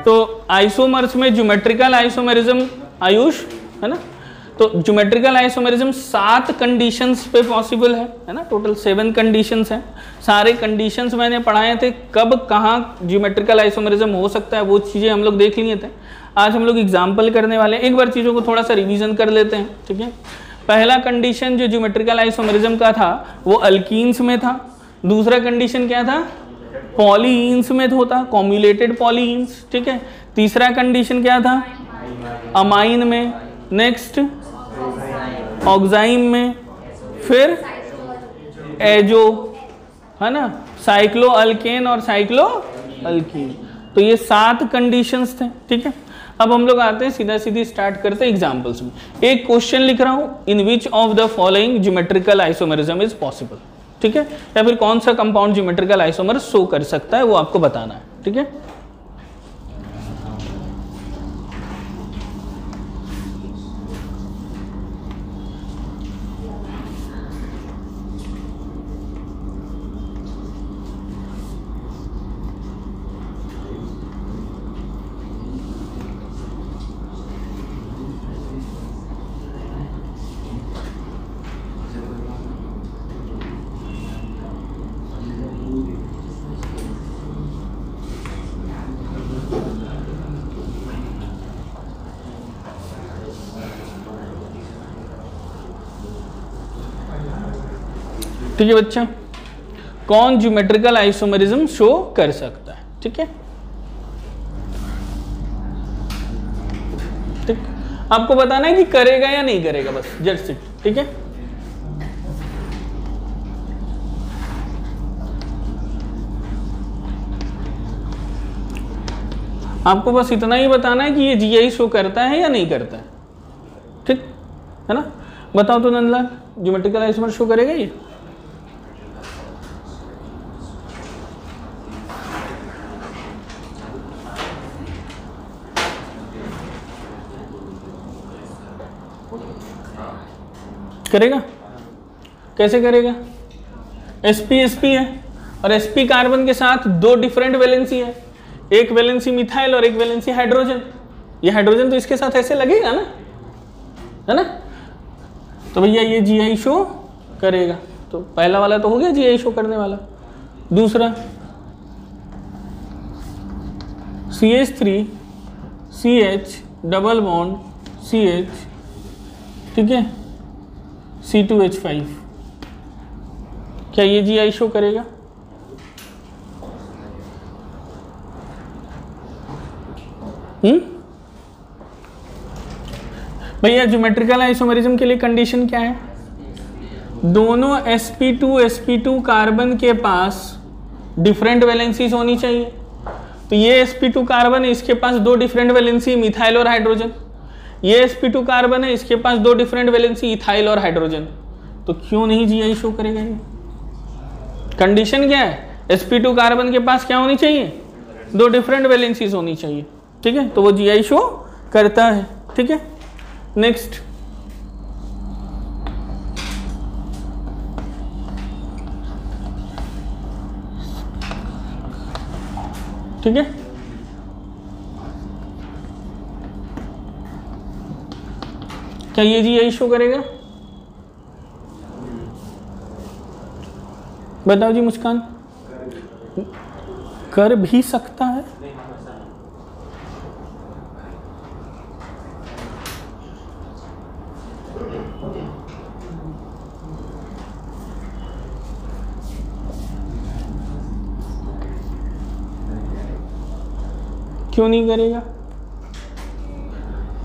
तो आइसोमर्स में geometrical isomerism, Ayush है ना, तो ज्योमेट्रिकल आइसोमेरिज्म 7 कंडीशंस पे पॉसिबल है ना, टोटल 7 कंडीशंस हैं। सारे कंडीशंस मैंने पढ़ाए थे, कब कहाँ ज्योमेट्रिकल आइसोमेरिज्म हो सकता है वो चीज़ें हम लोग देख लिए थे। आज हम लोग एग्जाम्पल करने वाले हैं, एक बार चीज़ों को थोड़ा सा रिवीजन कर लेते हैं, ठीक है। पहला कंडीशन जो ज्योमेट्रिकल आइसोमेरिज्म का था वो अल्कीन्स में था। दूसरा कंडीशन क्या था, पॉलीइन्स में होता, कॉम्युलेटेड पॉलीइन्स, ठीक है। तीसरा कंडीशन क्या था, अमाइन में, नेक्स्ट ऑक्साइम में, फिर एजो है ना, साइक्लो अल्केन और साइक्लो अल्कीन। तो ये 7 कंडीशंस थे, ठीक है। अब हम लोग आते हैं सीधा सीधी स्टार्ट करते हैं एग्जांपल्स में। एक क्वेश्चन लिख रहा हूं, in which of the following geometrical isomerism is possible, ठीक है, या फिर कौन सा कंपाउंड ज्योमेट्रिकल आइसोमर शो कर सकता है वो आपको बताना है, ठीक है। ठीक है बच्चा, कौन ज्योमेट्रिकल आइसोमेरिज्म शो कर सकता है, ठीक है। ठीक, आपको बताना है कि करेगा या नहीं करेगा, बस जस्ट इट, ठीक है। आपको बस इतना ही बताना है कि ये जीआई शो करता है या नहीं करता है, ठीक है ना। बताओ तो नंदलाल, ज्योमेट्रिकल आइसोमर शो करेगा ये? करेगा, कैसे करेगा? sp sp है और sp कार्बन के साथ 2 डिफरेंट वैलेंसी है, एक वैलेंसी मिथाइल और एक वैलेंसी हाइड्रोजन। ये हाइड्रोजन तो इसके साथ ऐसे लगेगा ना, है ना, तो भैया ये जीआई शो करेगा। तो पहला वाला तो हो गया जीआई शो करने वाला। दूसरा CH3 CH double bond CH, ठीक है, C2H5, क्या ये जीआई शो करेगा? भैया ज्योमेट्रिकल आइसोमेरिज्म के लिए कंडीशन क्या है? दोनों sp2 कार्बन के पास डिफरेंट वैलेंसीज होनी चाहिए। तो ये sp2 कार्बन है, इसके पास 2 डिफरेंट वैलेंसी मिथाइल और हाइड्रोजन। ये sp2 कार्बन है, इसके पास 2 डिफरेंट वैलेंसी इथाइल और हाइड्रोजन। तो क्यों नहीं जीआई शो करेगा ये? कंडीशन क्या है? sp2 कार्बन के पास क्या होनी चाहिए? 2 डिफरेंट वैलेंसीज होनी चाहिए, ठीक है, तो वो जीआई शो करता है, ठीक है। नेक्स्ट, ठीक है, क्या ये जीआई शो करेगा? बताओ जी मुस्कान, कर भी सकता है। क्यों नहीं करेगा?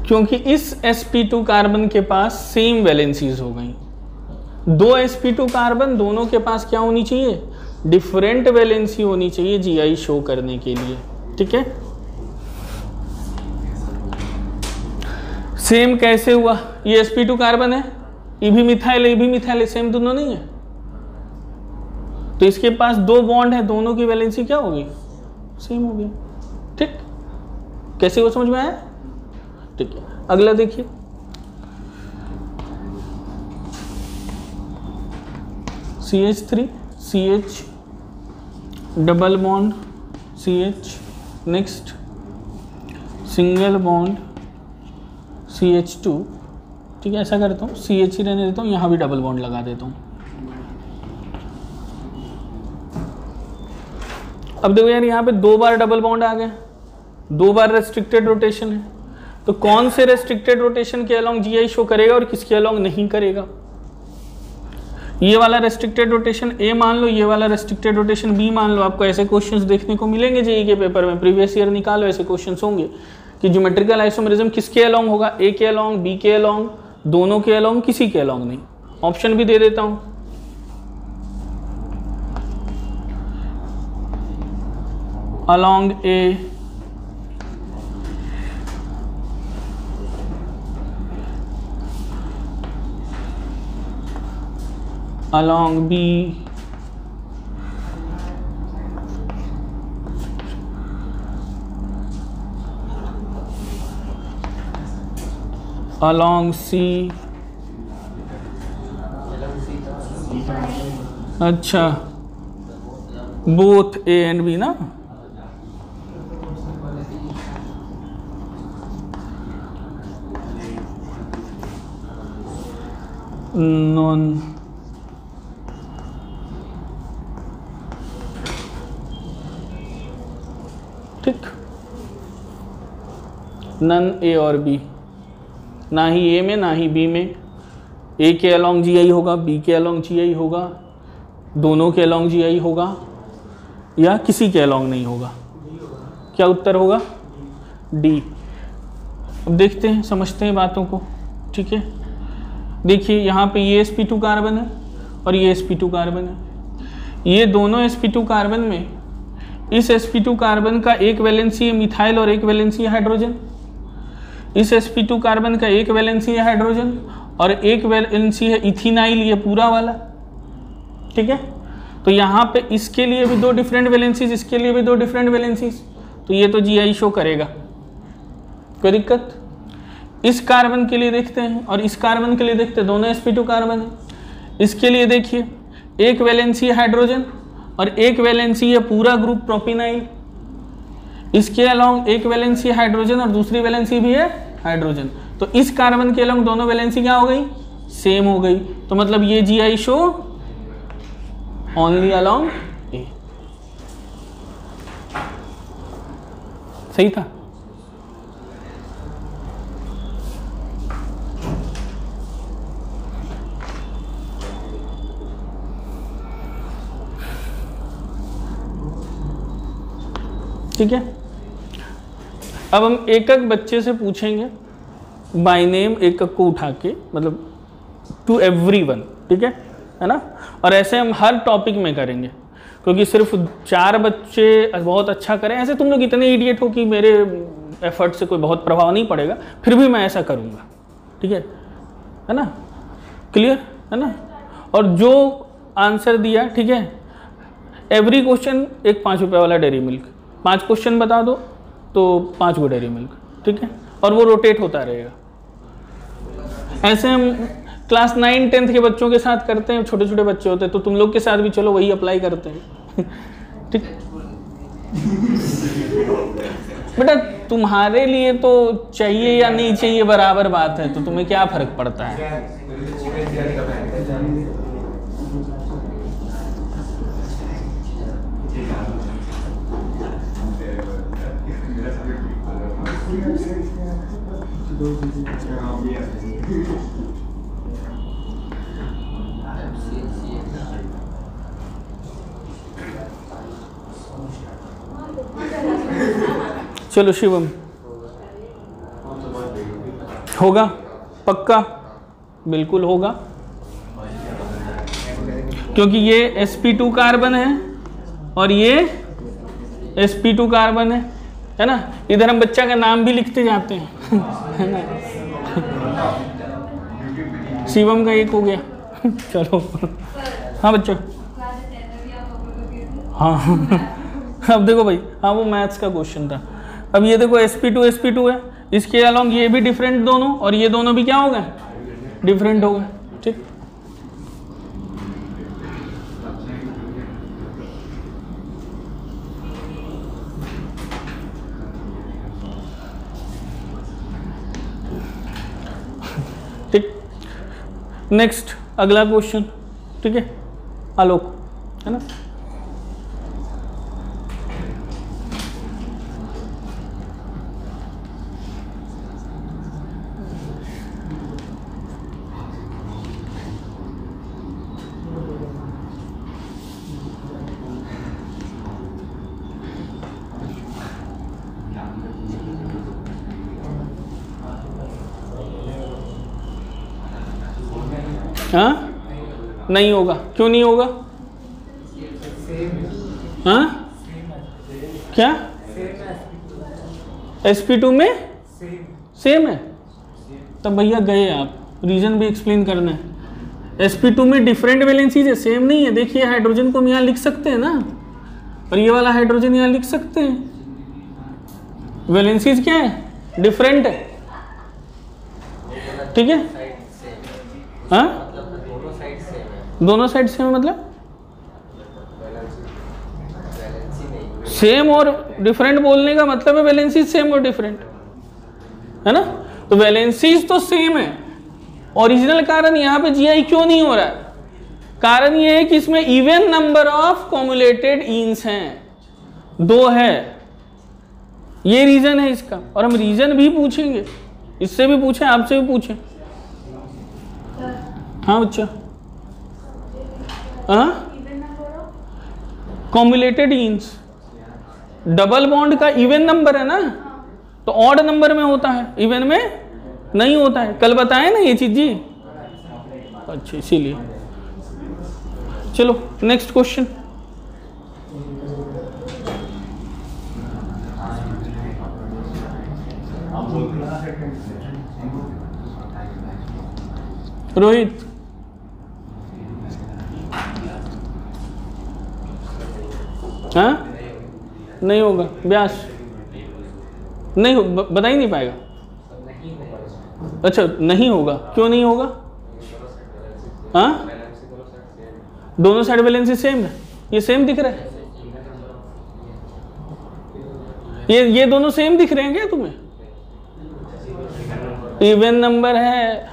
क्योंकि इस sp2 कार्बन के पास सेम वैलेंसीज हो गई। 2 sp2 कार्बन दोनों के पास क्या होनी चाहिए? डिफरेंट वैलेंसी होनी चाहिए जीआई शो करने के लिए, ठीक है। सेम कैसे हुआ? ये sp2 कार्बन है, ये भी मिथाइल है, ये भी मिथाइल है, सेम दोनों नहीं है। तो इसके पास 2 बॉन्ड है, दोनों की वैलेंसी क्या होगी? सेम हो गई, ठीक। कैसे वो समझ में आया? ठीक है, अगला देखिए, CH3 CH double bond CH, next single bond CH2, ठीक है, ऐसा करता हूँ, CH ही रहने देता हूँ, यहाँ भी डबल बॉन्ड लगा देता हूँ। अब देखो यार यहाँ पे 2 बार डबल बॉन्ड आ गया, 2 बार रेस्ट्रिक्टेड रोटेशन है, तो कौन से रेस्ट्रिक्टेड रोटेशन के अलोंग GI शो करेगा और किसके अलोंग नहीं करेगा? ये वाला रेस्ट्रिक्टेड रोटेशन A मान लो, ये वाला रेस्ट्रिक्टेड रोटेशन B मान लो। आपको ऐसे क्वेश्चंस देखने को मिलेंगे जेईई के पेपर में, प्रीवियस ईयर निकालो, ऐसे क्वेश्चंस होंगे कि ज्योमेट्रिकल आइसोमेरिज्म किसके अलोंग होगा? A के अलोंग, B के अलोंग, दोनों के अलोंग, किसी के अलोंग नहीं। ऑप्शन भी दे देता हूं, along A, along B, along C, अच्छा both A and B ना, नॉन ठीक, नन A और B, ना ही A में ना ही B में। A के अलोंग GI होगा, B के अलोंग GI होगा, दोनों के अलोंग GI होगा, या किसी के अलोंग नहीं होगा। क्या उत्तर होगा? D। अब देखते हैं, समझते हैं बातों को, ठीक है। देखिए यहाँ पे ये sp2 कार्बन है और ये sp2 कार्बन है। ये दोनों sp2 कार्बन में इस sp2 कार्बन का एक वैलेंसी है मिथाइल और एक वैलेंसी है हाइड्रोजन। इस sp2 कार्बन का एक वैलेंसी है हाइड्रोजन और एक वैलेंसी है इथिनाइल, ये पूरा वाला, ठीक है। तो यहाँ पे इसके लिए भी 2 डिफरेंट वैलेंसीज, इसके लिए भी 2 डिफरेंट वैलेंसीज, तो ये तो GI शो करेगा, कोई दिक्कत। इस कार्बन के लिए देखते हैं और इस कार्बन के लिए देखते हैं, दोनों sp2 कार्बन है। इसके लिए देखिए, एक वैलेंसी है हाइड्रोजन और एक वैलेंसी है पूरा ग्रुप प्रोपिनाइल। इसके अलोंग एक वैलेंसी हाइड्रोजन और दूसरी वैलेंसी भी है हाइड्रोजन। तो इस कार्बन के अलोंग दोनों वैलेंसी क्या हो गई? सेम हो गई। तो मतलब ये GI show only along A। सही था? ठीक है। अब हम एक एक बच्चे से पूछेंगे बाय नेम, एक एक को उठा के, मतलब टू एवरीवन, ठीक है ना। और ऐसे हम हर टॉपिक में करेंगे, क्योंकि सिर्फ 4 बच्चे बहुत अच्छा करें, ऐसे तुम लोग इतने इडियट हो कि मेरे एफर्ट से कोई बहुत प्रभाव नहीं पड़ेगा, फिर भी मैं ऐसा करूँगा, ठीक है ना, क्लियर है ना। और जो आंसर दिया, ठीक है, एवरी क्वेश्चन एक 5 रुपये वाला डेयरी मिल्क, 5 क्वेश्चन बता दो तो 5 गो डेयरी मिल्क, ठीक है। और वो रोटेट होता रहेगा। ऐसे हम क्लास 9, 10th के बच्चों के साथ करते हैं, छोटे छोटे बच्चे होते हैं, तो तुम लोग के साथ भी चलो वही अप्लाई करते हैं ठीक। बेटा तुम्हारे लिए तो चाहिए या नहीं चाहिए बराबर बात है, तो तुम्हें क्या फर्क पड़ता है। चलो शिवम, होगा पक्का? बिल्कुल होगा, क्योंकि ये sp2 कार्बन है और ये sp2 कार्बन है ना। इधर हम बच्चा का नाम भी लिखते जाते हैं है ना। शिवम का एक हो गया चलो। हाँ बच्चों, हाँ अब देखो भाई, हाँ वो मैथ्स का क्वेश्चन था। अब ये देखो sp2 है, इसके अलोंग ये भी डिफरेंट दोनों, और ये दोनों भी क्या हो गए? डिफरेंट हो गए, ठीक। नेक्स्ट अगला क्वेश्चन, ठीक है, आलोक, है ना। हाँ, नहीं होगा, क्यों नहीं होगा? हाँ, क्या sp2 में सेम है? तब भैया गए आप, रीजन भी एक्सप्लेन करना है। sp2 में डिफरेंट वैलेंसीज है, सेम नहीं है। देखिए हाइड्रोजन को हम यहाँ लिख सकते हैं ना, और ये वाला हाइड्रोजन यहाँ लिख सकते हैं। वैलेंसीज क्या है? डिफरेंट है, ठीक है। हाँ, दोनों साइड सेम, मतलब सेम और डिफरेंट बोलने का मतलब है वैलेंसीज सेम और डिफरेंट, है ना। तो वैलेंसीज तो सेम है। ओरिजिनल कारण यहाँ पे जीआई क्यों नहीं हो रहा है? कारण ये है कि इसमें इवन नंबर ऑफ कॉम्युलेटेड ईन्स हैं, 2 है, ये रीजन है इसका। और हम रीजन भी पूछेंगे, इससे भी पूछें, आपसे भी पूछें। हाँ बच्चा, कॉम्युलेटेड ईन्स, डबल बॉन्ड का इवन नंबर है ना, तो ऑड नंबर में होता है, इवन में नहीं होता है। कल बताए ना ये चीज जी। अच्छा, इसीलिए। चलो नेक्स्ट क्वेश्चन। रोहित, हाँ, नहीं होगा। व्यास, नहीं हो, बता ही नहीं पाएगा। अच्छा, नहीं होगा, क्यों नहीं होगा? हाँ, दोनों साइड वैलेंसी सेम है, ये सेम दिख रहा है, ये दोनों सेम दिख रहे हैं क्या तुम्हें? इवन नंबर है,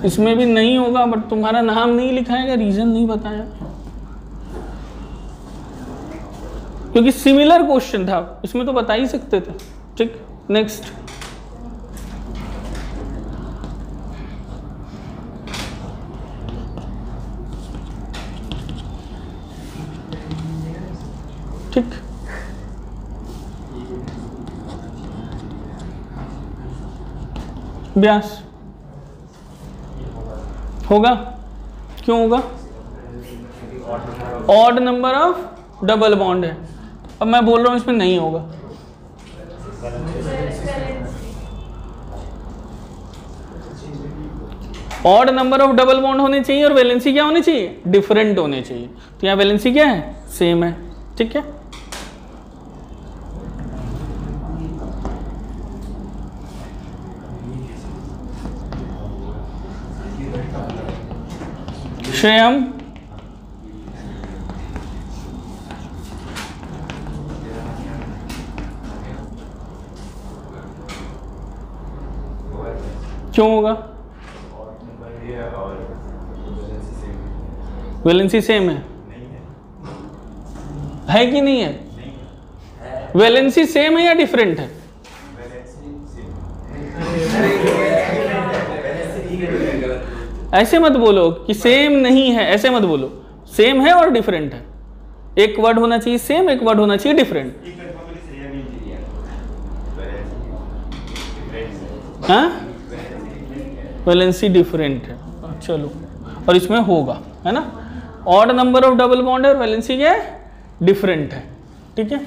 इसमें भी नहीं होगा, बट तुम्हारा नाम नहीं लिखाएगा, रीजन नहीं बताया, क्योंकि सिमिलर क्वेश्चन था, इसमें तो बता ही सकते थे। ठीक, नेक्स्ट। ठीक, व्यास होगा, क्यों होगा? Odd number of double bond है। अब मैं बोल रहा हूं इसमें नहीं होगा। Odd number of double bond होने चाहिए और वैलेंसी क्या होनी चाहिए? डिफरेंट होने चाहिए। तो यहाँ वैलेंसी क्या है? सेम है। ठीक है, श्रेयम, क्यों होगा? वैलेंसी सेम है कि नहीं है? वैलेंसी सेम है या डिफरेंट है? ऐसे मत बोलो कि सेम नहीं है, ऐसे मत बोलो। सेम है और डिफरेंट है। एक वर्ड होना चाहिए सेम, एक वर्ड होना चाहिए डिफरेंट। हाँ, वैलेंसी डिफरेंट है। चलो, और इसमें होगा, है ना। Odd number of double bond है और वैलेंसी क्या है? डिफरेंट है। ठीक है,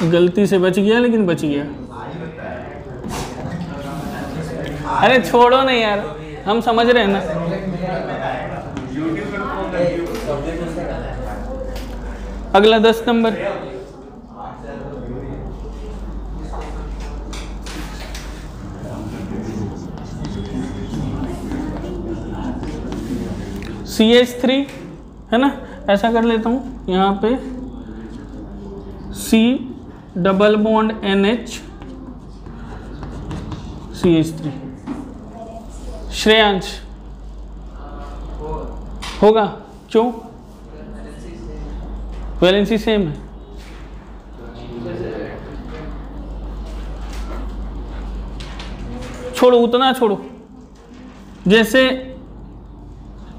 गलती से बच गया, लेकिन बच गया। अरे छोड़ो नहीं यार, हम समझ रहे हैं ना। अगला 10 नंबर। CH3 है ना। ऐसा कर लेता हूं, यहाँ पे C double bond NH CH3, Shreyansh होगा, क्यों? वैलेंसी सेम है। छोड़ो, उतना छोड़ो। जैसे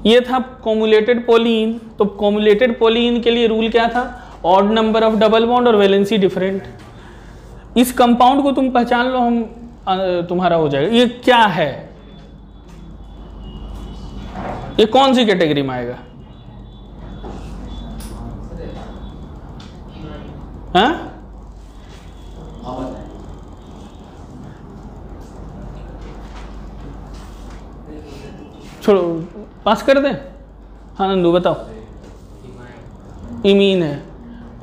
ये था कॉम्युलेटेड पॉलीन, तो कॉम्युलेटेड पॉलीन के लिए रूल क्या था? Odd number of double bond और वैलेंसी डिफरेंट। इस कंपाउंड को तुम पहचान लो, हम तुम्हारा हो जाएगा। ये क्या है? ये कौन सी कैटेगरी में आएगा? हाँ? छोड़ो, पास कर दे। हाँ नंदू बताओ। इमीन है,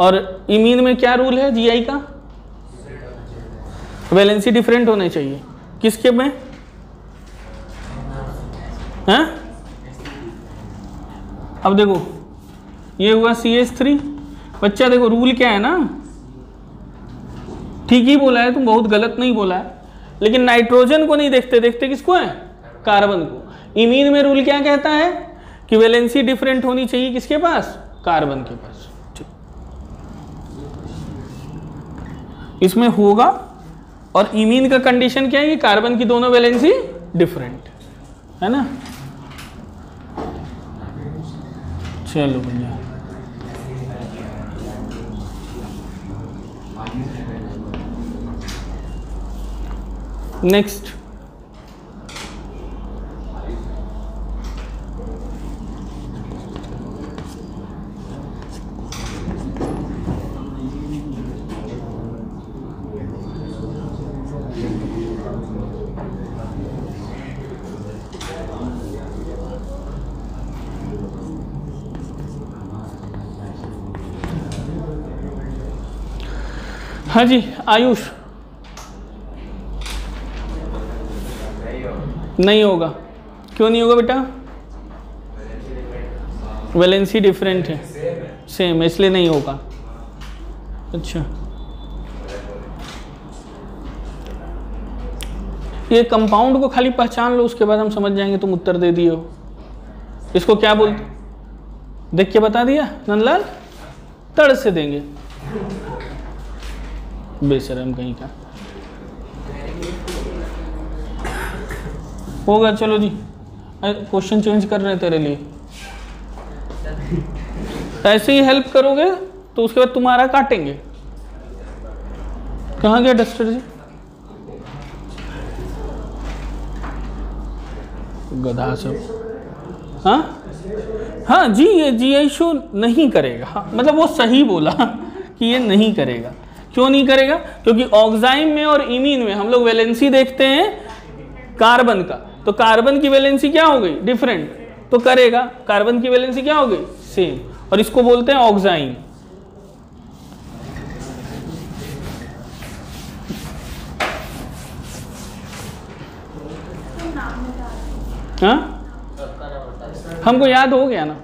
और इमीन में क्या रूल है जीआई का? वैलेंसी डिफरेंट होने चाहिए। किसके में? हैं? अब देखो ये हुआ CH3। बच्चा देखो रूल क्या है ना, ठीक ही बोला है, तुम बहुत गलत नहीं बोला है, लेकिन नाइट्रोजन को नहीं देखते, देखते किसको है? कार्बन को। इमीन में रूल क्या कहता है कि वैलेंसी डिफरेंट होनी चाहिए किसके पास? कार्बन के पास। इसमें होगा, और इमीन का कंडीशन क्या है कि कार्बन की दोनों वैलेंसी डिफरेंट है ना। चलो भैया, नेक्स्ट। हाँ जी आयुष, नहीं होगा। क्यों नहीं होगा बेटा? वैलेंसी डिफरेंट है, सेम है, इसलिए नहीं होगा। अच्छा, ये कंपाउंड को खाली पहचान लो, उसके बाद हम समझ जाएंगे तुम उत्तर दे दिए हो। इसको क्या बोलते? देख के बता दिया नंदलाल? तड़ से देंगे, बेशरम कहीं का। होगा, चलो जी क्वेश्चन चेंज कर रहे हैं तेरे लिए। ऐसे ही हेल्प करोगे तो उसके बाद तुम्हारा काटेंगे। कहाँ गया डस्टर जी? गधा सब। हाँ हाँ जी, ये जीआई शो नहीं करेगा। हाँ, मतलब वो सही बोला कि ये नहीं करेगा। क्यों नहीं करेगा? क्योंकि ऑक्साइम में और इमीन में हम लोग वैलेंसी देखते हैं कार्बन का, तो कार्बन की वैलेंसी क्या हो गई? डिफरेंट, तो करेगा। कार्बन की वैलेंसी क्या हो गई? सेम, और इसको बोलते हैं ऑक्साइम। हाँ हमको याद हो गया ना।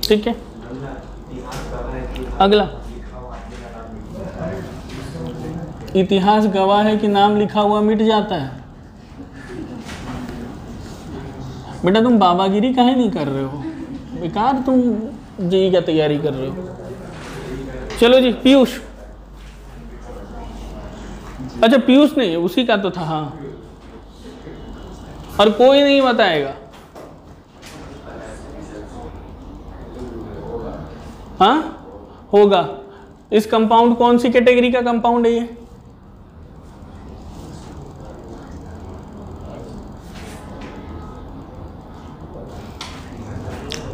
ठीक है, अगला। इतिहास गवाह है कि नाम लिखा हुआ मिट जाता है। बेटा तुम बाबागिरी काहे नहीं कर रहे हो? बेकार तुम जेईई का तैयारी कर रहे हो। चलो जी पीयूष। अच्छा पीयूष नहीं, उसी का तो था। हाँ, और कोई नहीं बताएगा। हाँ होगा। इस कंपाउंड कौन सी कैटेगरी का कंपाउंड है ये?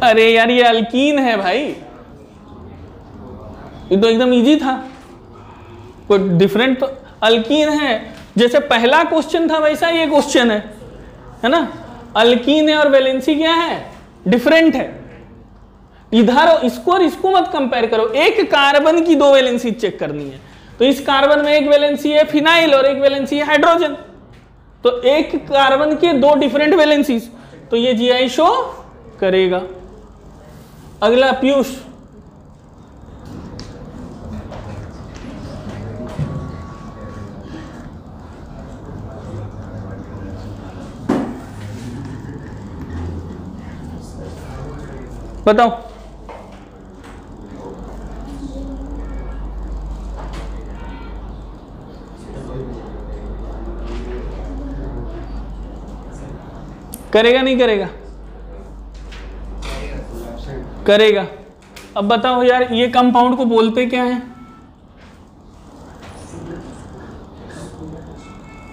अरे यार ये अल्कीन है भाई, ये तो एकदम इजी था। कोई डिफरेंट तो अल्कीन है, जैसे पहला क्वेश्चन था वैसा ये क्वेश्चन है ना। अल्कीन है और वैलेंसी क्या है? डिफरेंट है। इधर इसको और इसको मत कंपेयर करो, एक कार्बन की दो वैलेंसी चेक करनी है। तो इस कार्बन में एक वैलेंसी है फिनाइल और एक वैलेंसी है हाइड्रोजन, तो एक कार्बन के दो डिफरेंट वैलेंसीज, तो ये जीआई शो करेगा। अगला पीयूष। बताओ। करेगा नहीं करेगा? करेगा। अब बताओ यार, ये कंपाउंड को बोलते क्या है?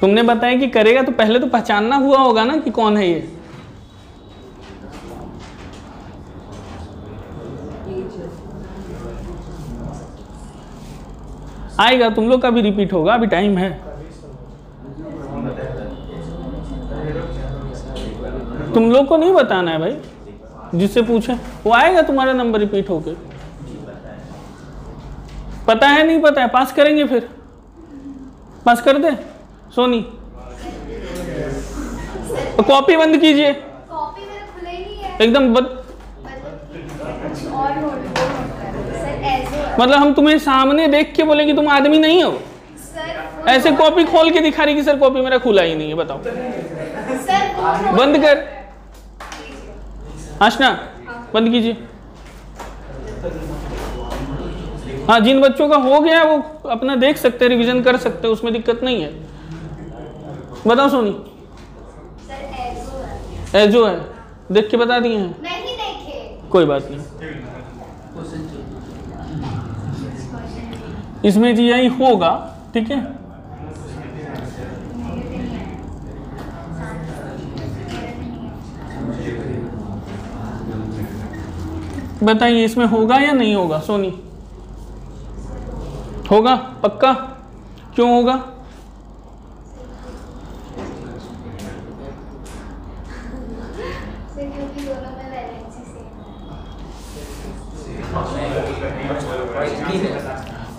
तुमने बताया कि करेगा, तो पहले तो पहचानना हुआ होगा ना कि कौन है ये। आएगा, तुम लोग का भी रिपीट होगा, अभी टाइम है। तुम लोग को नहीं बताना है भाई, जिससे पूछे वो आएगा, तुम्हारा नंबर रिपीट होके। पता है नहीं पता है, पास करेंगे फिर, पास कर दे। सोनी तो कॉपी बंद कीजिए, कॉपी मेरा खुला ही नहीं है एकदम बंद। और मतलब हम तुम्हें सामने देख के बोले कि तुम आदमी नहीं हो, सर ऐसे कॉपी खोल के दिखा रही कि सर कॉपी मेरा खुला ही नहीं है। बताओ, सर बंद कर। आशना बंद कीजिए। हाँ, जिन बच्चों का हो गया वो अपना देख सकते हैं, रिवीजन कर सकते हैं, उसमें दिक्कत नहीं है। बताओ सोनी। सर एजो है, देख के बता दिए हैं? नहीं देखे। कोई बात नहीं, इसमें जीआई होगा, ठीक है। बताइए इसमें होगा या नहीं होगा? सोनी होगा पक्का? क्यों होगा? क्योंकि दोनों में वैलेंसी सेम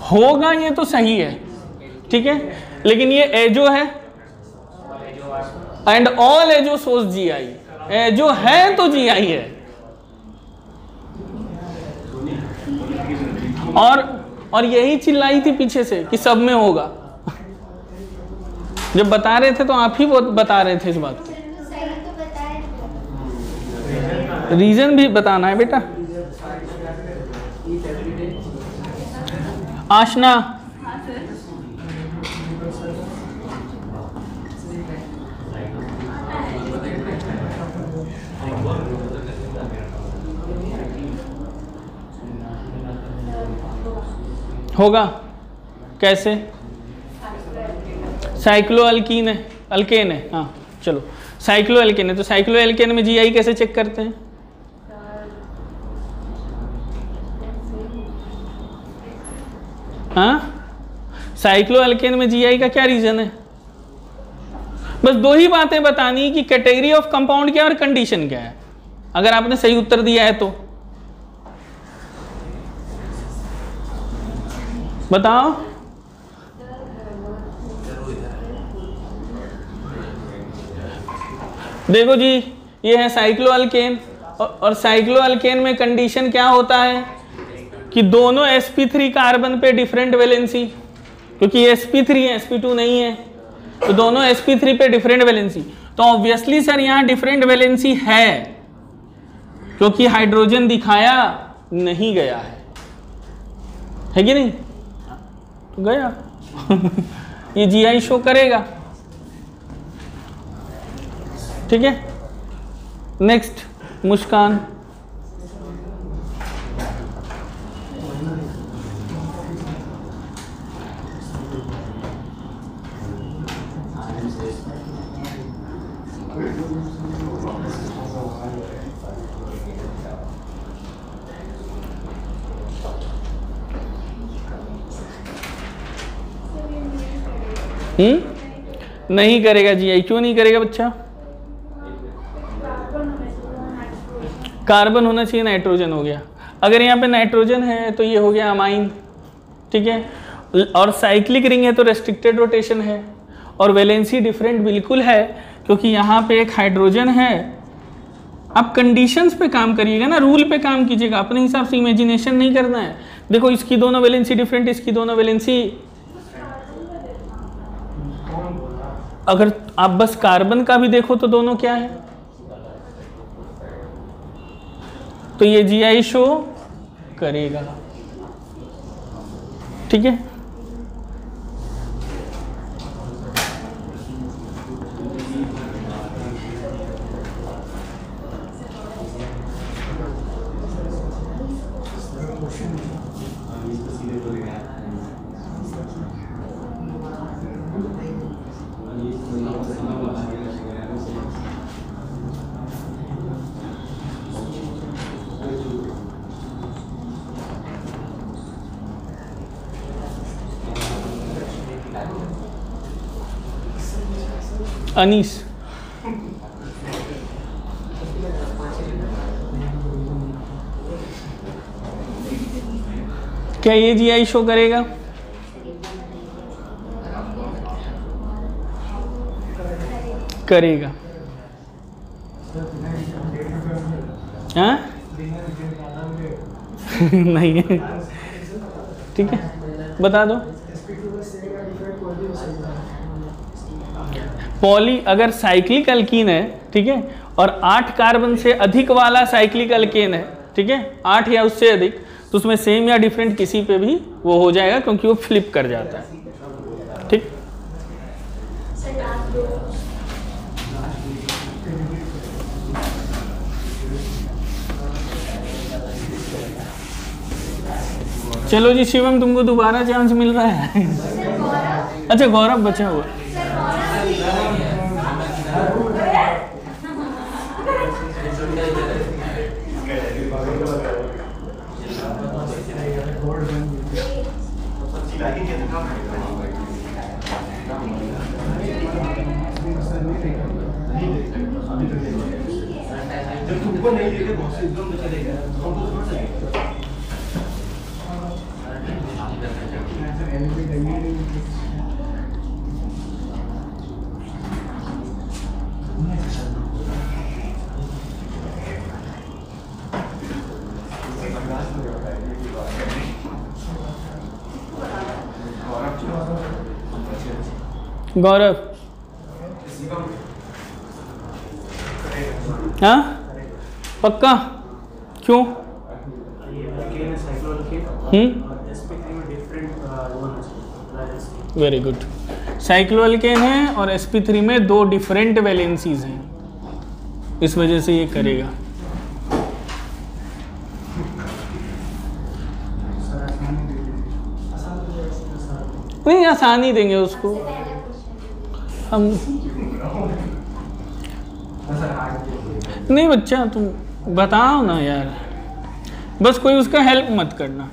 होगा, ये तो सही है, ठीक है। लेकिन ये एजो है, and all azo shows GI. Azo है तो जीआई है। और यही चिल्लाई थी पीछे से कि सब में होगा। जब बता रहे थे तो आप ही बता रहे थे इस बात को। सही तो बताए, रीजन भी बताना है बेटा। आशना होगा कैसे? साइक्लो अल्कीन है, अल्केन है। हाँ चलो, साइक्लो अल्केन है, तो साइक्लो अल्केन में जीआई कैसे चेक करते हैं? हाँ, साइक्लो अल्केन में जीआई का क्या रीजन है? बस दो ही बातें बतानी कि कैटेगरी ऑफ कंपाउंड क्या है और कंडीशन क्या है। अगर आपने सही उत्तर दिया है तो बताओ। देखो जी, ये है साइक्लो अल्केन, और साइक्लो अल्केन में कंडीशन क्या होता है कि दोनों sp3 कार्बन पे डिफरेंट वैलेंसी, क्योंकि sp3 है, sp2 नहीं है, तो दोनों sp3 पे डिफरेंट वैलेंसी। तो ऑब्वियसली सर यहाँ डिफरेंट वैलेंसी है, क्योंकि हाइड्रोजन दिखाया नहीं गया है कि नहीं? तो गया ये जीआई शो करेगा, ठीक है। नेक्स्ट मुस्कान। नहीं करेगा जीआई। क्यों नहीं करेगा बच्चा? कार्बन होना चाहिए, नाइट्रोजन हो गया। अगर यहाँ पे नाइट्रोजन है तो ये हो गया अमाइन, ठीक है। और साइक्लिक रिंग है तो रेस्ट्रिक्टेड रोटेशन है, और वैलेंसी डिफरेंट बिल्कुल है, क्योंकि यहाँ पे एक हाइड्रोजन है। आप कंडीशंस पे काम करिएगा ना, रूल पे काम कीजिएगा, अपने हिसाब से इमेजिनेशन नहीं करना है। देखो इसकी दोनों वैलेंसी डिफरेंट, इसकी दोनों वैलेंसी। अगर आप बस कार्बन का भी देखो तो दोनों क्या है? तो ये GI शो करेगा। ठीक है, अनीस क्या ये GI शो करेगा? करेगा। हाँ नहीं है, ठीक है, बता दो। पॉली अगर साइक्लिक अल्कीन है, ठीक है, और 8 कार्बन से अधिक वाला साइक्लिक अल्केन है, ठीक है, 8 या उससे अधिक, तो उसमें सेम या डिफरेंट किसी पे भी वो हो जाएगा, क्योंकि वो फ्लिप कर जाता है। ठीक, चलो जी शिवम, तुमको दोबारा चांस मिल रहा है। अच्छा गौरव बचा हुआ। गौरव, हाँ पक्का? क्यों? वेरी गुड, साइक्लोअल्केन है और sp3 में 2 डिफरेंट वैलेंसीज हैं, इस वजह से ये करेगा। नहीं आसानी देंगे उसको हम। नहीं बच्चा तुम बताओ ना यार, बस कोई उसका हेल्प मत करना।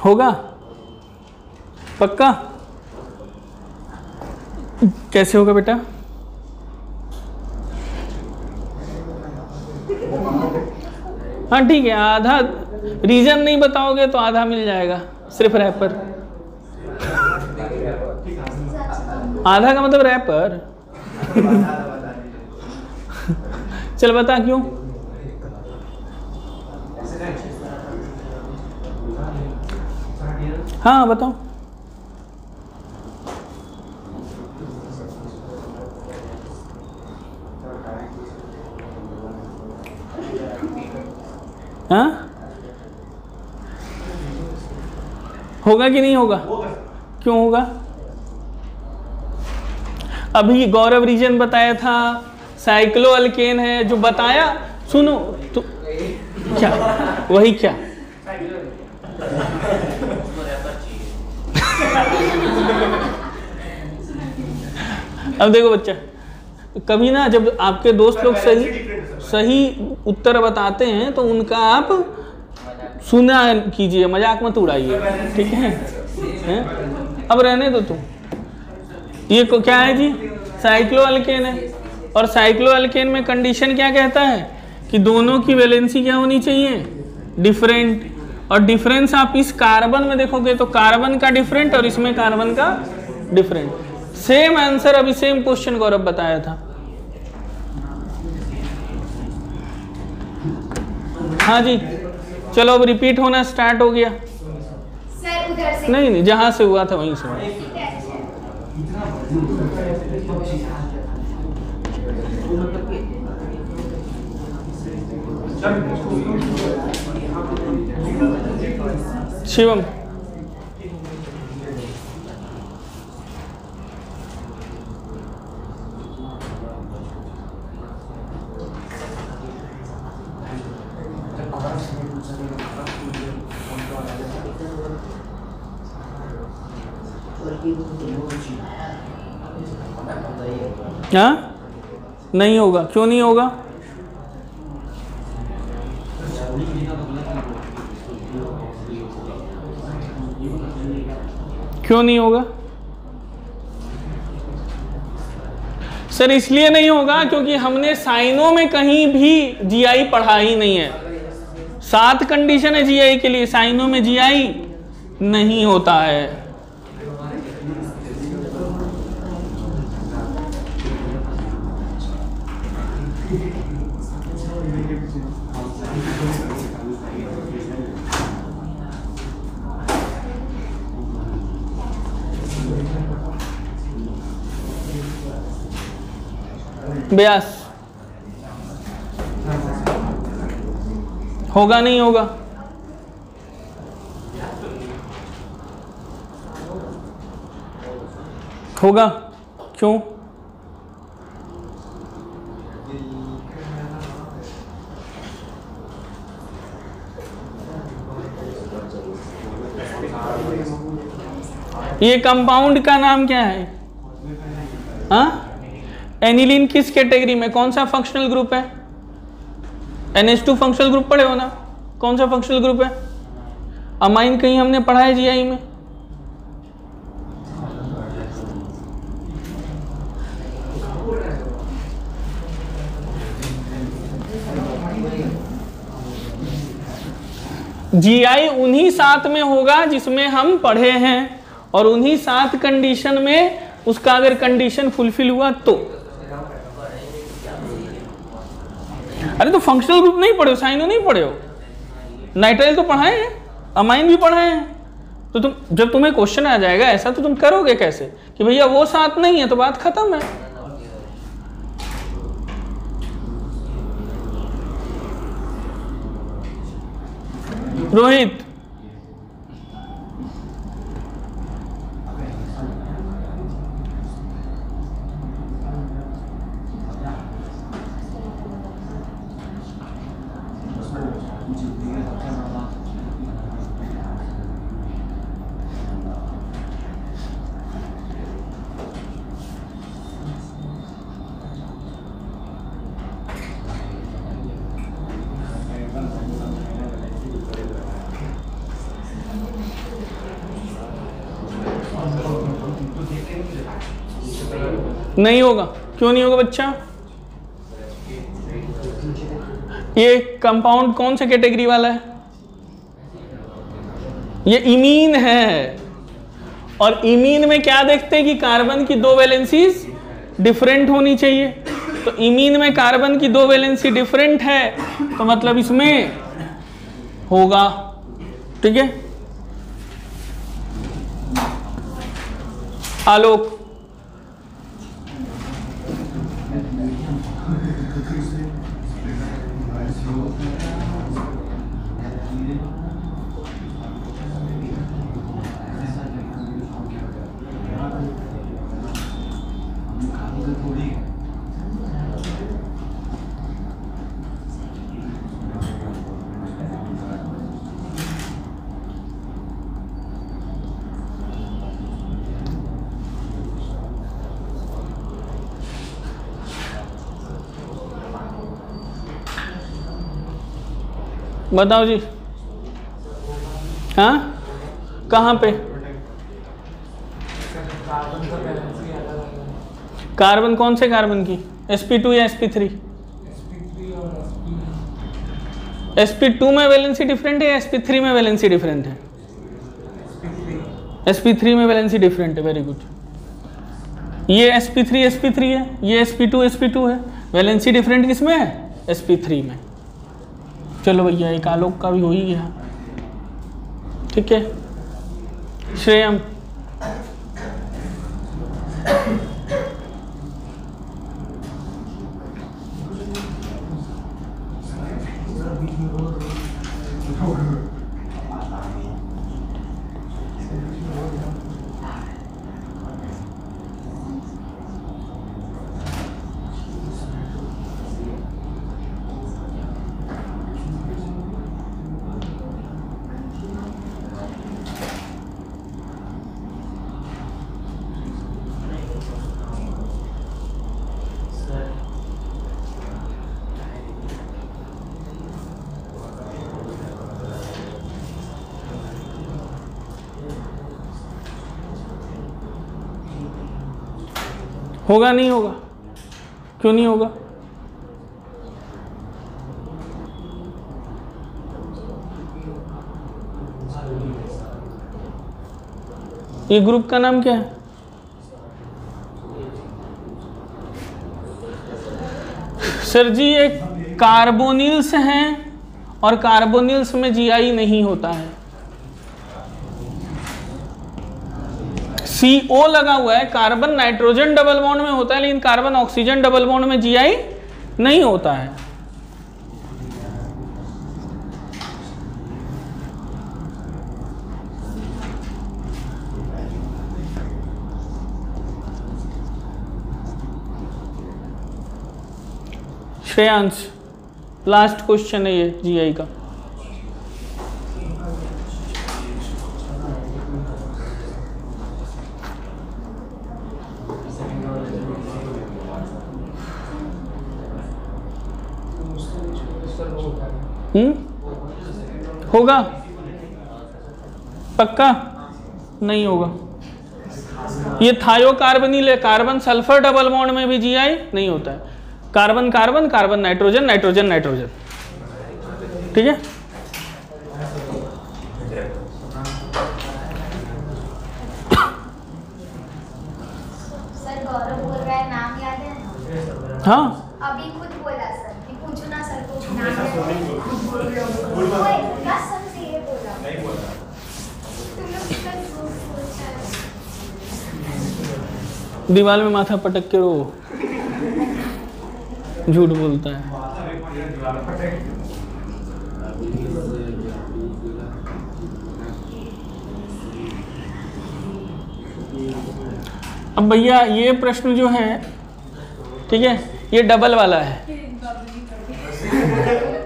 होगा पक्का? कैसे होगा बेटा? हाँ ठीक है, आधा रीजन नहीं बताओगे तो आधा मिल जाएगा, सिर्फ रैपर। आधा का मतलब रैपर। चल बता क्यों? हाँ बताओ। हाँ होगा कि नहीं होगा? क्यों होगा? अभी गौरव रीजन बताया था, साइक्लोअल्केन है जो बताया। सुनो तो क्या वही क्या अब देखो बच्चा, कभी ना जब आपके दोस्त लोग सही उत्तर बताते हैं तो उनका आप सुना कीजिए, मजाक मत उड़ाइए, ठीक है? अब रहने दो तुम। ये क्या है जी? साइक्लोअल्केन है, और साइक्लोअल्केन में कंडीशन क्या कहता है कि दोनों की वैलेंसी क्या होनी चाहिए? डिफरेंट। और डिफरेंस आप इस कार्बन में देखोगे तो कार्बन का डिफरेंट और इसमें कार्बन का डिफरेंट। सेम आंसर अभी सेम क्वेश्चन गौरव बताया था। हाँ जी चलो अब रिपीट होना स्टार्ट हो गया। इधर से नहीं नहीं, जहाँ से हुआ था वहीं से हुआ। ठीक है, अच्छा। शिवम, हाँ नहीं होगा, क्यों नहीं होगा? क्यों नहीं होगा सर? इसलिए नहीं होगा क्योंकि हमने साइनों में कहीं भी जीआई पढ़ा ही नहीं है। 7 कंडीशन है जीआई के लिए, साइनों में जीआई नहीं होता है। ब्यास होगा नहीं होगा? होगा, क्यों? ये कंपाउंड का नाम क्या है? हाँ, एनिलीन किस कैटेगरी में, कौन सा फंक्शनल ग्रुप है? NH2 फंक्शनल ग्रुप पढ़े हो ना? कौन सा फंक्शनल ग्रुप है? अमाइन कहीं हमने पढ़ा है जीआई में? जीआई उन्हीं 7 में होगा जिसमें हम पढ़े हैं, और उन्हीं 7 कंडीशन में उसका अगर कंडीशन फुलफिल हुआ तो। अरे तो फंक्शनल ग्रुप नहीं पढ़े हो, साइनो नहीं पढ़े हो, नाइट्राइल तो पढ़ाए हैं, अमाइन भी पढ़ाए हैं, तो तुम जब तुम्हें क्वेश्चन आ जाएगा ऐसा तो तुम करोगे कैसे कि भैया वो 7 नहीं है, तो बात खत्म है। रोहित, नहीं होगा, क्यों नहीं होगा बच्चा? ये कंपाउंड कौन से कैटेगरी वाला है? ये इमीन है, और इमीन में क्या देखते हैं कि कार्बन की 2 वैलेंसीज डिफरेंट होनी चाहिए। तो इमीन में कार्बन की 2 वैलेंसी डिफरेंट है, तो मतलब इसमें होगा। ठीक है, आलोक, बताओ जी। हाँ, कहाँ पे? कार्बन कौन से कार्बन की? sp2 या sp3? sp2 में वैलेंसी डिफरेंट है या sp3 में वैलेंसी डिफरेंट है? sp3 में वैलेंसी डिफरेंट है, वेरी गुड। ये sp3 है, ये sp2 है, वैलेंसी डिफरेंट किसमें है? sp3 में। चलो भैया, एक आलोक का भी हो ही गया। ठीक है, श्रेयम, होगा नहीं होगा? क्यों नहीं होगा? ये ग्रुप का नाम क्या है? सर जी ये कार्बोनिल्स हैं और कार्बोनिल्स में जीआई नहीं होता है। CO लगा हुआ है, कार्बन नाइट्रोजन डबल बॉन्ड में होता है लेकिन कार्बन ऑक्सीजन डबल बॉन्ड में जीआई नहीं होता है। श्रेयांश, लास्ट क्वेश्चन है ये जीआई का। होगा? पक्का? नहीं होगा। ये थायोकार्बोनिल है, कार्बन सल्फर डबल बॉन्ड में भी जीआई नहीं होता है। Carbon carbon, carbon nitrogen, nitrogen nitrogen, ठीक है। सर गौरव बोल रहा है, नाम याद है ना? हाँ अभी खुद बोला सर कि पूछो ना सर को नाम याद है? ओए, कसम से ये बोला। नहीं बोला। तुम लोग कितना झूठ बोलते हो। दीवार में माथा पटक के रो, झूठ बोलता है। अब भैया ये प्रश्न जो है, ठीक है, ये डबल वाला है,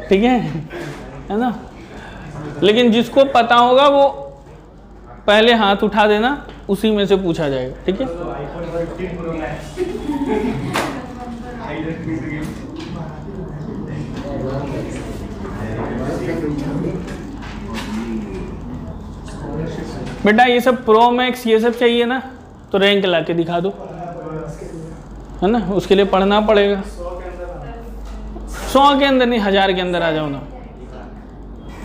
ठीक है ना। लेकिन जिसको पता होगा वो पहले हाथ उठा देना, उसी में से पूछा जाएगा, ठीक है। बेटा ये सब प्रो मैक्स ये सब चाहिए ना, तो रैंक ला के दिखा दो, है ना। उसके लिए पढ़ना पड़ेगा। 100 के अंदर नहीं, 1000 के अंदर आ जाओ ना।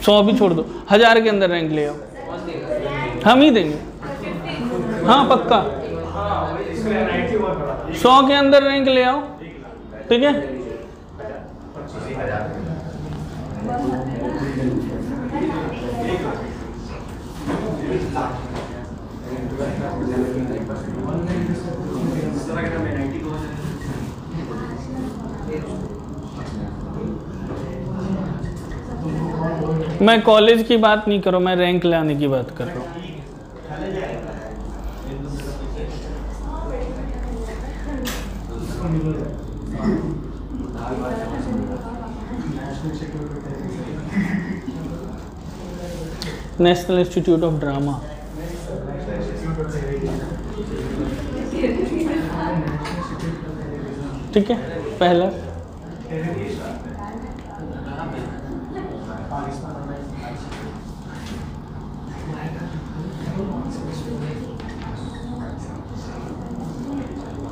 100 भी छोड़ दो, 1000 के अंदर रैंक ले आओ, हम ही देंगे। हाँ पक्का, 100 के अंदर रैंक ले आओ, ठीक है। मैं कॉलेज की बात नहीं कर रहा हूँ, मैं रैंक लाने की बात कर रहा हूँ। नेशनल इंस्टीट्यूट ऑफ ड्रामा, ठीक है, पहला।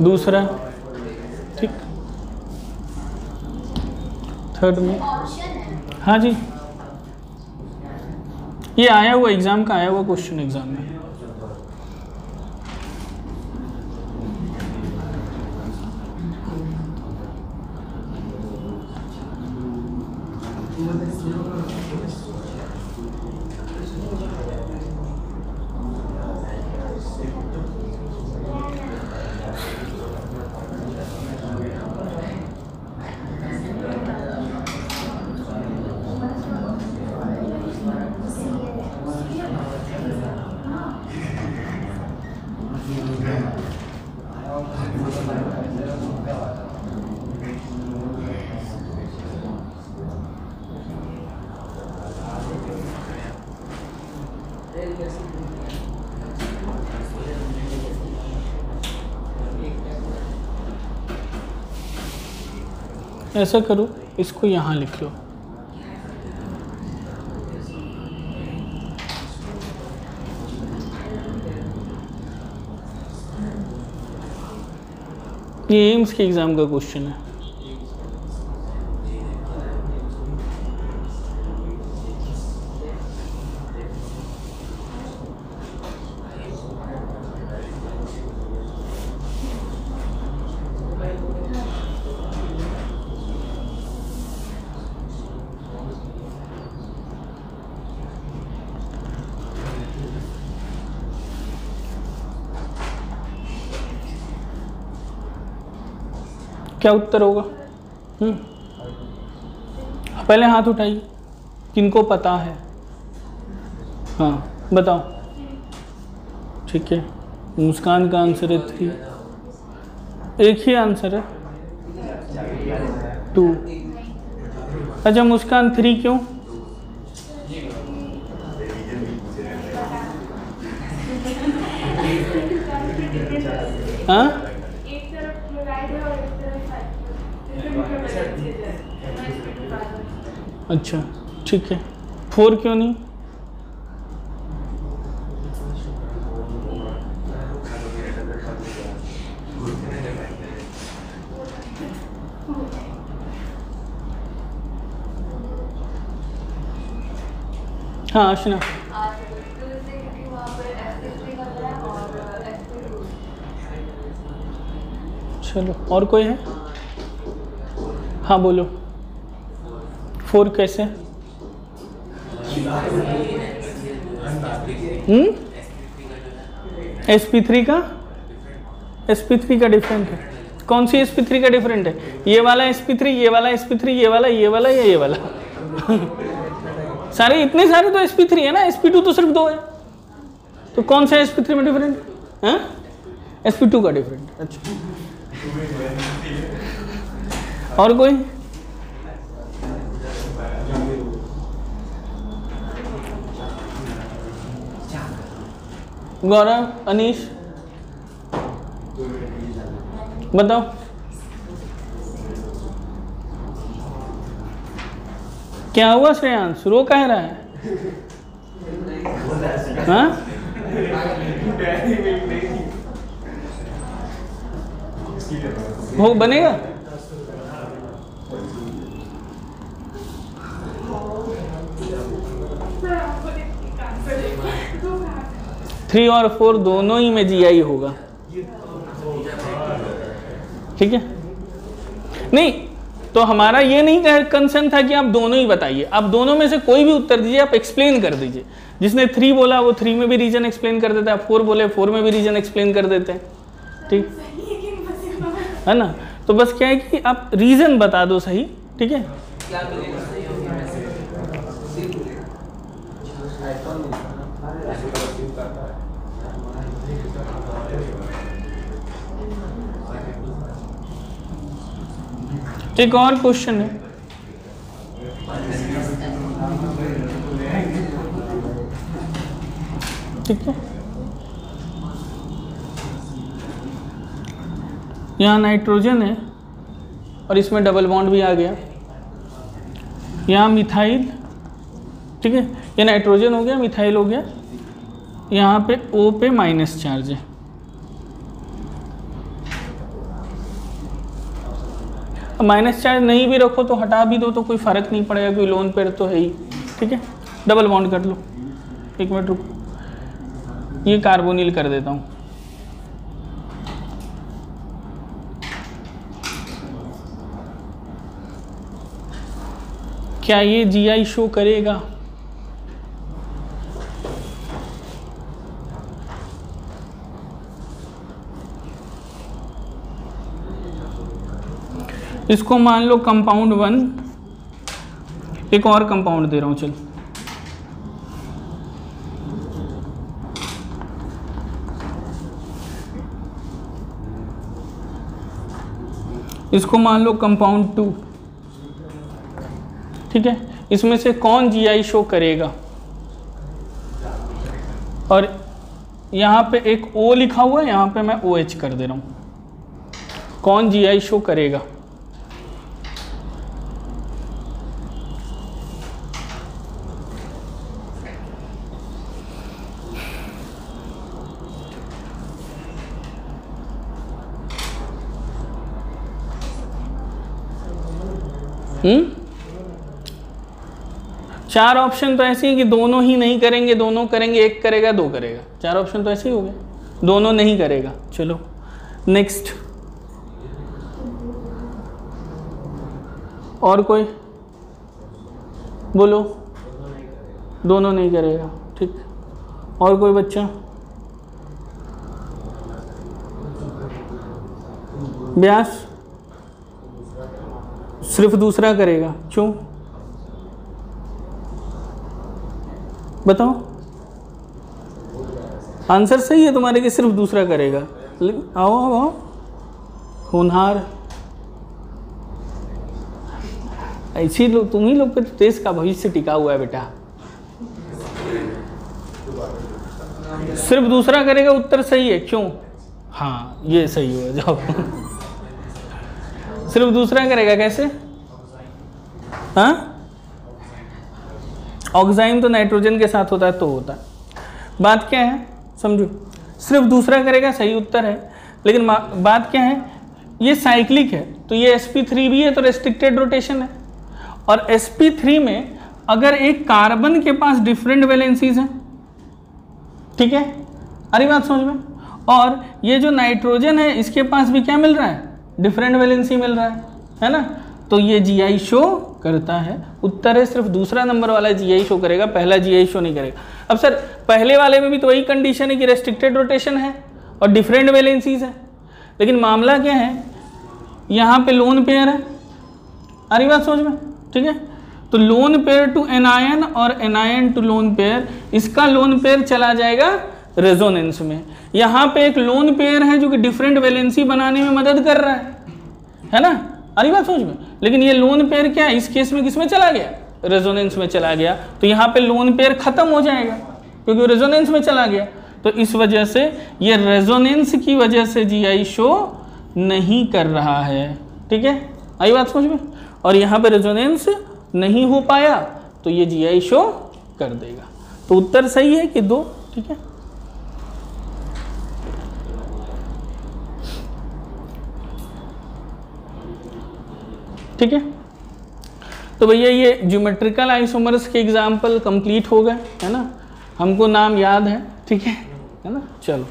दूसरा, ठीक, थर्ड में। हाँ जी, ये आया हुआ एग्जाम का, आया हुआ क्वेश्चन एग्जाम में। ऐसा करो, इसको यहाँ लिख लो। ये एम्स के एग्जाम का क्वेश्चन है। क्या उत्तर होगा? पहले हाथ उठाइए, किनको पता है? हाँ बताओ। ठीक है, मुस्कान का आंसर है 3। एक ही आंसर है 2। अच्छा मुस्कान 3 क्यों? हाँ अच्छा ठीक है, 4 क्यों नहीं? हाँ आशना, चलो और कोई है? हाँ बोलो। 4 कैसे? sp3 का sp3 का डिफरेंट है। कौन सी sp3 का डिफरेंट है? ये वाला sp3, ये वाला sp3, ये वाला या ये वाला सारे इतने सारे तो sp3 है ना, sp2 तो सिर्फ 2 है। तो कौन सा sp3 में डिफरेंट है? sp2 का डिफरेंट। अच्छा और कोई? गौरव, अनीश बताओ। क्या हुआ श्रेयांश, रो कह रहा है? हाँ वो बनेगा? थ्री और 4 दोनों ही में GI होगा। ठीक है, नहीं तो हमारा ये नहीं कंसर्न था कि आप दोनों ही बताइए, आप दोनों में से कोई भी उत्तर दीजिए, आप एक्सप्लेन कर दीजिए। जिसने 3 बोला वो 3 में भी रीजन एक्सप्लेन कर देता है, 4 बोले 4 में भी रीजन एक्सप्लेन कर देते हैं। ठीक है ना, तो बस क्या है कि आप रीजन बता दो सही। ठीक है, एक और क्वेश्चन है। ठीक है, यहाँ नाइट्रोजन है और इसमें डबल बॉन्ड भी आ गया। यहाँ मिथाइल, ठीक है, ये नाइट्रोजन हो गया, मिथाइल हो गया। यहाँ पे O पे माइनस चार्ज है। माइनस चार्ज नहीं भी रखो तो हटा भी दो तो कोई फर्क नहीं पड़ेगा, कोई लोन पेयर तो है ही। ठीक है, डबल बॉन्ड कर लो। 1 मिनट रुको, ये कार्बोनिल कर देता हूँ। क्या ये GI शो करेगा? इसको मान लो कंपाउंड 1, एक और कंपाउंड दे रहा हूं, चल इसको मान लो कंपाउंड 2। ठीक है, इसमें से कौन GI शो करेगा? और यहाँ पे एक O लिखा हुआ है, यहाँ पे मैं OH कर दे रहा हूँ। कौन GI शो करेगा? चार ऑप्शन तो ऐसे हैं कि दोनों ही नहीं करेंगे, दोनों करेंगे, एक करेगा, दो करेगा। चार ऑप्शन तो ऐसे ही हो गए, दोनों नहीं करेगा। चलो नेक्स्ट, और कोई बोलो। दोनों नहीं करेगा, ठीक। और कोई बच्चा? व्यास सिर्फ दूसरा करेगा, क्यों बताओ? आंसर सही है तुम्हारे कि सिर्फ दूसरा करेगा। आओ आओ आओ, होनहार। ऐसी लोग, तुम ही लोग पे तो देश का भविष्य टिका हुआ है बेटा। सिर्फ दूसरा करेगा, उत्तर सही है, क्यों? हाँ ये सही हुआ जवाब। सिर्फ दूसरा करेगा, कैसे? हाँ, ऑक्साइम तो नाइट्रोजन के साथ होता है तो होता है। बात क्या है समझो, सिर्फ दूसरा करेगा सही उत्तर है, लेकिन बात क्या है, ये साइक्लिक है तो ये sp3 भी है तो रेस्ट्रिक्टेड रोटेशन है। और sp3 में अगर एक कार्बन के पास डिफरेंट वैलेंसीज हैं, ठीक है, अरे बात समझ में। और ये जो नाइट्रोजन है इसके पास भी क्या मिल रहा है, डिफरेंट वैलेंसी मिल रहा है ना, तो ये GI शो करता है। उत्तर है सिर्फ दूसरा नंबर वाला GI शो करेगा, पहला GI शो नहीं करेगा। अब सर पहले वाले में भी तो वही कंडीशन है कि रेस्ट्रिक्टेड रोटेशन है और डिफरेंट वैलेंसीज है, लेकिन मामला क्या है, यहाँ पे लोन पेयर है, अरे बात समझ में, ठीक है। तो लोन पेयर टू एनायन और एनायन टू लोन पेयर, इसका लोन पेयर चला जाएगा रेजोनेंस में। यहाँ पे एक लोन पेयर है जो कि डिफरेंट वैलेंसी बनाने में मदद कर रहा है ना, अरे बात समझ में। लेकिन ये लोन पेयर क्या है, इस केस में किस में चला गया, रेजोनेंस में चला गया, तो यहाँ पे लोन पेयर खत्म हो जाएगा क्योंकि रेजोनेंस में चला गया। तो इस वजह से ये रेजोनेंस की वजह से GI शो नहीं कर रहा है, ठीक है, आई बात समझ में। और यहाँ पे रेजोनेंस नहीं हो पाया तो ये GI शो कर देगा। तो उत्तर सही है कि 2, ठीक है। ठीक है, तो भैया ये ज्योमेट्रिकल आइसोमर्स के एग्जाम्पल कंप्लीट हो गए, है ना, हमको नाम याद है, ठीक है ना। चलो।